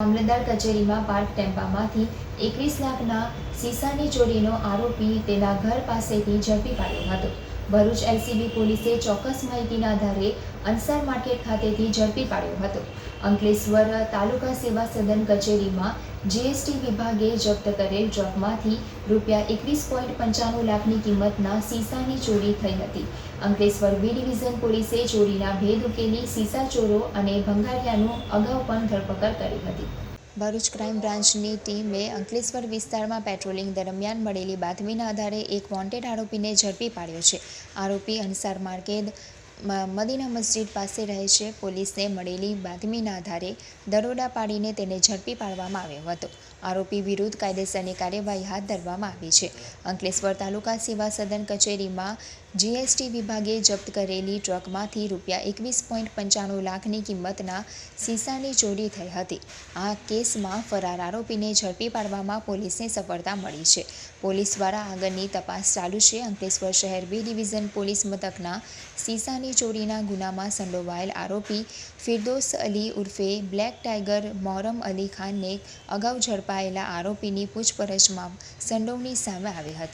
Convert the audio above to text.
મામલતદાર કચેરીમાં પાર્ક ટેમ્પામાંથી 21 લાખના સીસાની ચોરીનો આરોપી તેના ઘર પાસેથી ઝડપી પાડ્યો હતો. ભરૂચ એલસીબી પોલીસે ચોક્કસ માહિતીના આધારે અંસાર માર્કેટ ખાતેથી ઝડપી પાડ્યો હતો. અંકલેશ્વર તાલુકા સેવા સદન કચેરીમાં જીએસટી વિભાગે જપ્ત કરેલ ટ્રકમાંથી ₹21.95 લાખની કિંમતના સીસાની ચોરી થઈ હતી. અંકલેશ્વર બી ડિવિઝન પોલીસે ચોરીના ભેદ ઉકેલી સીસા ચોરો અને ભંગારિયાનું અગાઉ પણ ધરપકડ કરી હતી. ભરૂચ ક્રાઇમ બ્રાન્ચની ટીમે અંકલેશ્વર વિસ્તારમાં પેટ્રોલિંગ દરમિયાન મળેલી બાતમીના આધારે એક વોન્ટેડ આરોપીને ઝડપી પાડ્યો છે. આરોપી અંસાર માર્કેટ મદીના મસ્જિદ પાસે રહે છે. પોલીસને મળેલી બાતમીના આધારે દરોડા પાડીને તેને ઝડપી પાડવામાં આવ્યો હતો. આરોપી વિરુદ્ધ કાયદેસરની કાર્યવાહી હાથ ધરવામાં આવી છે. અંકલેશ્વર તાલુકા સેવા સદન કચેરીમાં જીએસટી વિભાગે જપ્ત કરેલી ટ્રકમાંથી ₹21.95 લાખની કિંમતના સીસાની ચોરી થઈ હતી. આ કેસમાં ફરાર આરોપીને ઝડપી પાડવામાં પોલીસને સફળતા મળી છે. પોલીસ દ્વારા આગળની તપાસ ચાલુ છે. અંકલેશ્વર શહેર બી ડિવિઝન પોલીસ મથકના સીસાની ચોરીના ગુનામાં સંડોવાયેલ આરોપી ફિરદોસ અલી ઉર્ફે બ્લેક ટાઇગર મોહરમ અલી ખાનને અગાઉ ઝડપાયેલા આરોપીની પૂછપરછમાં સંડોવણી સામે આવી હતી.